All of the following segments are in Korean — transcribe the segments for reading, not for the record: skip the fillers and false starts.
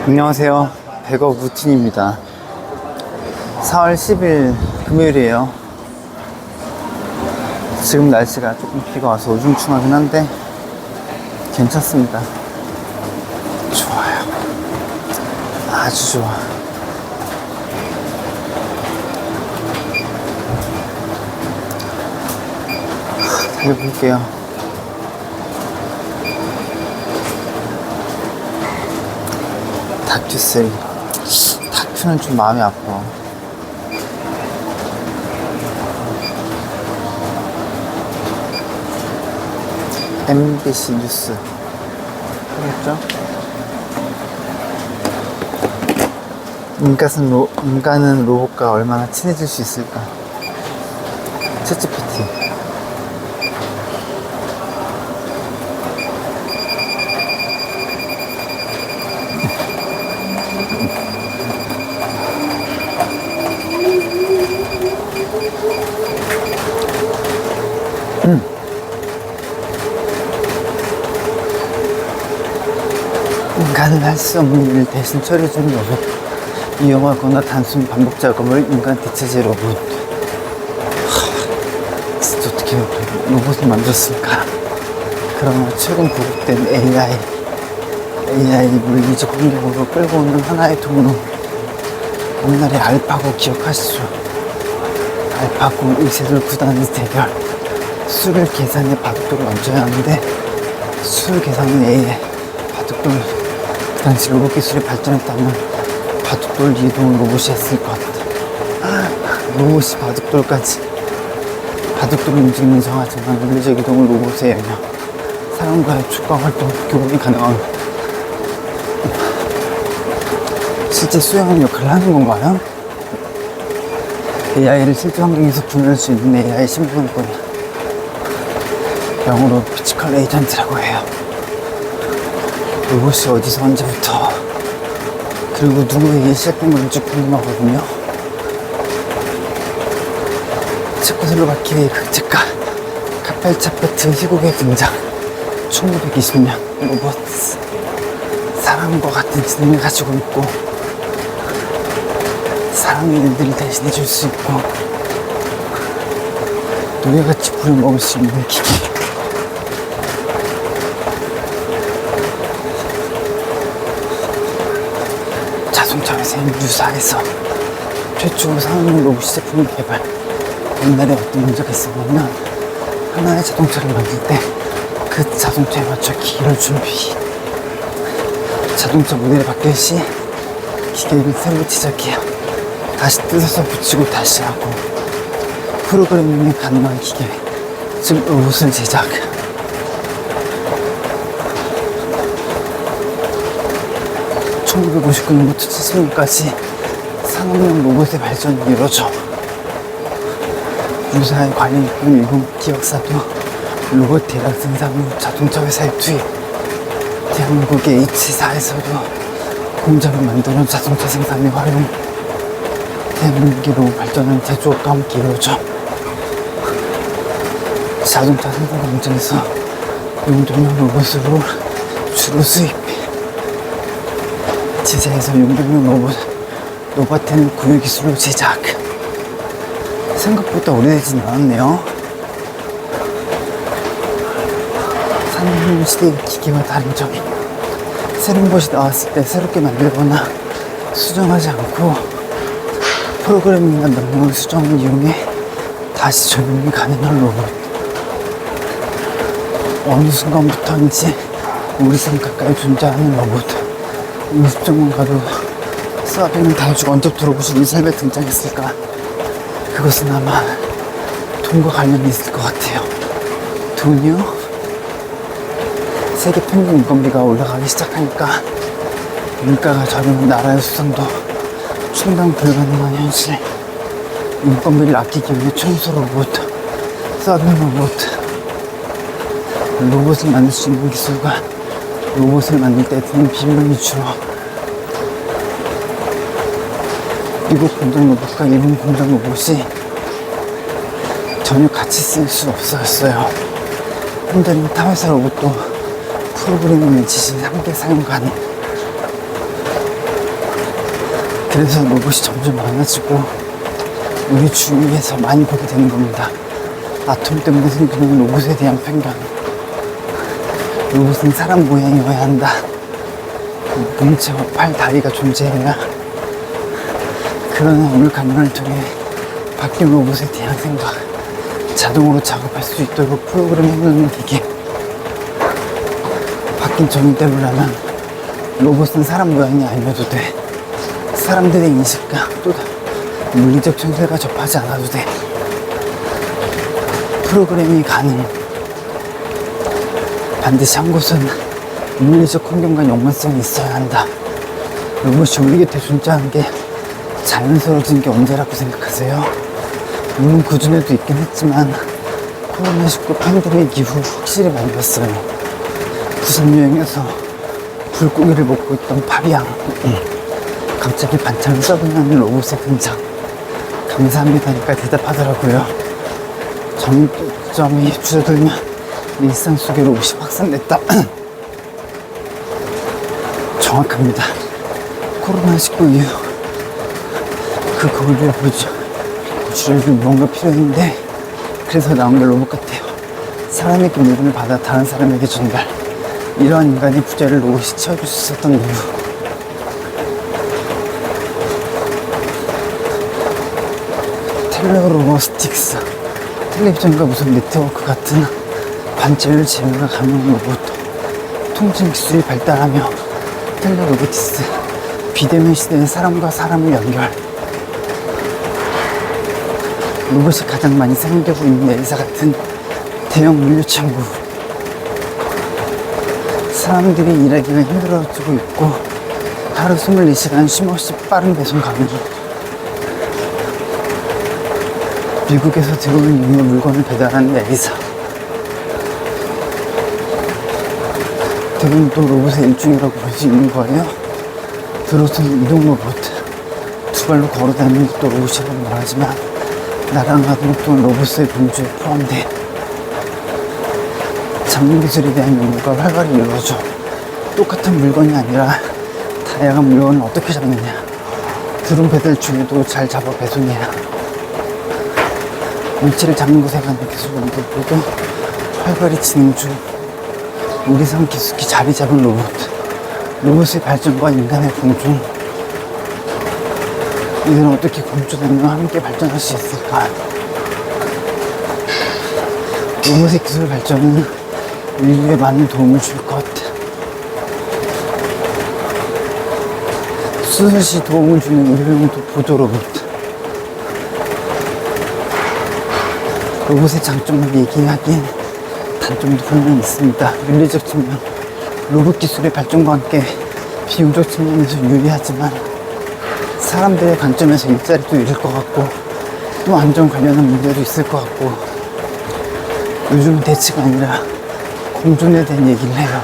안녕하세요. 백업 루틴입니다. 4월 10일 금요일이에요. 지금 날씨가 조금 비가 와서 우중충하긴 한데 괜찮습니다. 좋아요. 아주 좋아. 달려볼게요. 다큐3. 다큐는 좀 마음이 아파. MBC 뉴스 하겠죠? 인간은 로봇과 얼마나 친해질 수 있을까? 챗GPT. 인간은 할 수 없는 일 대신 처리해주는 로봇. 위험하거나 단순 반복 작업을 인간 대체제 로봇. 진짜 어떻게 로봇을 만들었을까? 그러나 최근 보급된 AI 물리적 공격으로 끌고 오는 하나의 통로. 옛날에 알파고 기억하시죠? 알파고 의세돌 구단의 대결. 수를 계산해 바둑돌을 얹어야 하는데 수를 계산은 AI. 바둑돌. 그 당시 로봇 기술이 발전했다면 바둑돌 이동을 로봇이 했을 것 같다. 로봇이 바둑돌을 움직이는 정하지만 물리적 이동을 로봇의 영역. 사람과의 축과 활동, 교감이 가능한. 실제 수행하는 역할을 하는 건가요? AI를 실제 환경에서 구현할 수 있는 AI 신분권이 영어로 피지컬 에이전트라고 해요. 로봇이 어디서 언제부터 그리고 누구에게 시작된 건지 궁금하거든요. 체코슬로바키아의 극작가 카펠차페트 희곡의 등장. 1920년 로봇. 사람과 같은 지능을 가지고 있고 사람의 일들을 대신해 줄 수 있고 노예같이 부려먹을 수 있는 기기. 자동차 회사인 유사에서 최초로 산업용 로봇 제품을 개발. 옛날에 어떤 문제가 있었냐면 하나의 자동차를 만들 때 그 자동차에 맞춰 기계를 준비. 자동차 모델이 바뀔 시 기계를 새로 제작해요. 다시 뜯어서 붙이고 다시 하고. 프로그래밍이 가능한 기계, 즉 로봇을 제작. (1959년부터 70년까지) 산업용 로봇의 발전이 이루어져 유사의 관련 있던 일본 기업사도 로봇 대량 생산 후 자동차 회사에 투입. 대한민국의 H사에서도 공장을 만들어 자동차 생산에 활용. 대한민국의 로봇 발전은 제조업과 함께 이루어져 자동차 생산 공장에서 용접용 로봇으로 주로 수입. 지사에서 용접용 로봇은 고유 기술로 제작. 생각보다 오래되진 않았네요. 산업용 시대의 기계와 다른 점이 새로운 것이 나왔을 때 새롭게 만들거나 수정하지 않고 프로그래밍이나 명령을 수정을 이용해 다시 적용이 가능한 로봇. 어느 순간부터인지 우리 삶 가까이 존재하는 로봇. 20점만 가도 스와비는 다해주고 언제부터 로봇이 우리 삶에 등장했을까? 그것은 아마 돈과 관련이 있을 것 같아요. 돈이요? 세계 평균 인건비가 올라가기 시작하니까 물가가 저렴한 나라의 수상도 충당 불가능한 현실. 인건비를 아끼기 위해 청소 로봇, 서빙 로봇. 로봇을 만들 수 있는 기술과 로봇을 만들 때 드는 비용이 줄어 미국 공장 로봇과 일본 공장 로봇이 전혀 같이 쓸 수 없었어요. 흔들린 타회사 로봇도 프로그래밍의 지시 3개 사용 가능. 그래서 로봇이 점점 많아지고 우리 주위에서 많이 보게 되는 겁니다. 아톰 때문에 생기는 로봇에 대한 편견. 로봇은 사람 모양이어야 한다. 몸체와 팔, 다리가 존재해야. 그러나 오늘 강연을 통해 바뀐 로봇에 대한 생각, 자동으로 작업할 수 있도록 프로그램 해놓는 기계, 바뀐 정의대로라면 로봇은 사람 모양이 아니어도 돼. 사람들의 인식과 또 물리적 천세가 접하지 않아도 돼. 프로그램이 가능. 반드시 한 곳은 물리적 환경과 연관성이 있어야 한다. 로봇이 우리 곁에 존재하는 게 자연스러워진 게 언제라고 생각하세요? 물론 그전에도 있긴 했지만 코로나19 팬데믹 이후 확실히 많이 봤어요. 부산 여행에서 불고기를 먹고 있던 파비앙, 갑자기 반찬을 서빙하는 로봇의 등장. 감사합니다니까 대답하더라고요. 점점이 줄어들면 일상 속에 로봇이 확산됐다. 정확합니다. 코로나19 이후 그 거리를 고치려고 뭔가 필요했는데 그래서 나온 게 로봇 같아요. 사람에게 물건을 받아 다른 사람에게 전달. 이러한 인간의 부재를 로봇이 채워줄 수 있었던 이유. 텔레로보스틱스. 텔레비전과 무선 네트워크 같은 관절을 제어가 가능한 로봇. 통신 기술이 발달하며 텔레로보티스. 비대면 시대의 사람과 사람을 연결. 로봇이 가장 많이 사용되고 있는 엘사 같은 대형 물류 창구. 사람들이 일하기가 힘들어지고 있고 하루 24시간 쉼없이 빠른 배송 가능. 미국에서 들어오는 유명 물건을 배달하는 엘사. 대부분 로봇의 일종이라고 볼 수 있는 거예요. 들어서는 이동 로봇. 두 발로 걸어 다니는 것도 로봇이라고 말하지만 날아가는 또는 로봇의 범주에 포함돼. 장비 기술에 대한 연구가 활발히 이루어져. 똑같은 물건이 아니라 다양한 물건을 어떻게 잡느냐. 드론 배달 중에도 잘 잡아 배송해야. 물체를 잡는 것에 관한 기술 연구도 활발히 진행 중. 우리 삶 깊숙이 자리 잡은 로봇. 로봇의 발전과 인간의 공존. 이들은 어떻게 공존하며 함께 발전할 수 있을까? 로봇의 기술 발전은 인류에 많은 도움을 줄 것. 수술 시 도움을 주는 의료용 보조 로봇. 로봇의 장점을 얘기하기엔 단점도 분명히 있습니다. 윤리적 측면. 로봇 기술의 발전과 함께 비용적 측면에서 유리하지만 사람들의 관점에서 일자리도 잃을 것 같고 또 안전 관련한 문제도 있을 것 같고 요즘은 대치가 아니라 공존에 대한 얘기를 해요.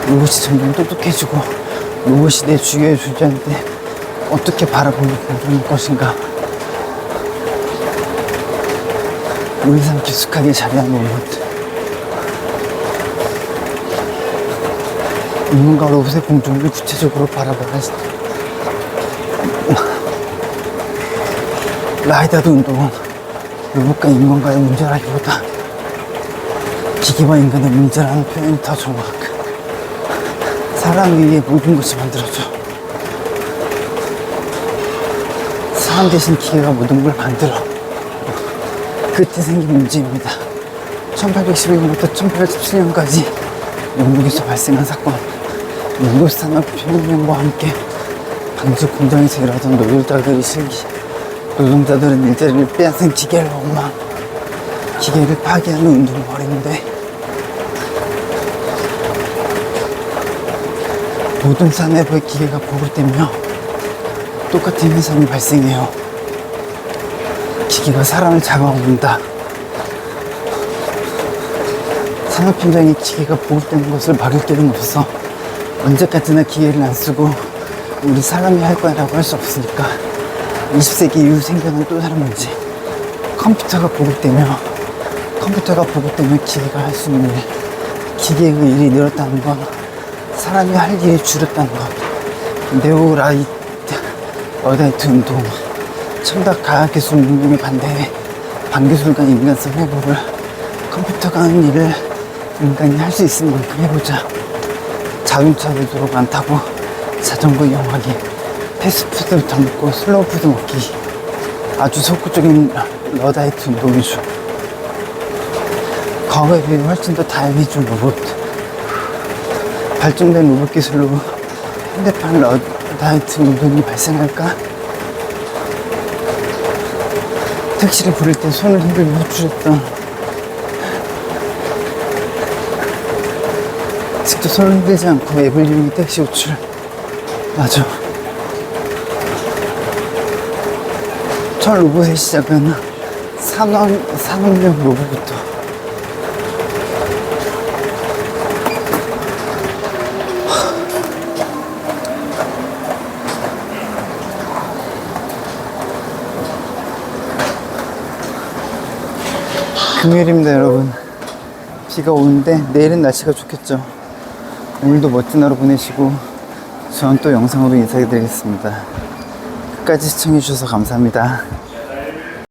로봇이 점점 똑똑해지고 로봇이 내 주위에 존재하는데 어떻게 바라보며 공존할 것인가. 우리 삶 깊숙하게 자리한 로봇. 인간과 로봇의 공존을 구체적으로 바라봐야지. 라이다드 운동은 로봇과 인간과의 문제라기보다 기계와 인간의 문제라는 표현이 더 정확. 사람 위에 모든 것이 만들어져. 사람 대신 기계가 모든 걸 만들어. 그때 생긴 문제입니다. 1811년부터 1817년까지 영국에서 발생한 사건. 영국 산업혁명과 함께 방식 공장에서 일하던 노동자들은 일자리를 빼앗은 기계를 엉망. 기계를 파괴하는 운동을 벌이는데 모든 산업의 기계가 보급되며 똑같은 현상이 발생해요. 기계가 사람을 잡아먹는다. 산업 현장에 기계가 보급되는 것을 막을 길은 없어. 언제까지나 기계를 안 쓰고 우리 사람이 할 거라고 할 수 없으니까 20세기 이후 생겨난 또 다른 문제. 컴퓨터가 보급되면 기계가 할 수 있는 일. 기계의 일이 늘었다는 건 사람이 할 일이 줄었다는 것. 러다이트 운동, 첨단 과학기술 운동에 반대해 반기술과 인간성 회복을 컴퓨터가 하는 일을 인간이 할 수 있을 만큼 해보자. 자동차를 도로 안 타고 자전거 이용하기, 패스트푸드 더 먹고 슬로우푸드 먹기. 아주 속구적인 러다이트 운동이죠. 과거에 비해 훨씬 더 다양해진 로봇, 발전된 로봇 기술로 현대판 러다이트 운동이 발생할까? 택시를 부를 때 손을 흔들고 호출했던, 직접 손을 흔들지 않고 앱을 이용해 택시 호출. 맞아. 첫 로봇의 시작은 산업용 로봇부터. 금요일입니다, 여러분. 비가 오는데 내일은 날씨가 좋겠죠. 오늘도 멋진 하루 보내시고 저는 또 영상으로 인사드리겠습니다. 끝까지 시청해주셔서 감사합니다.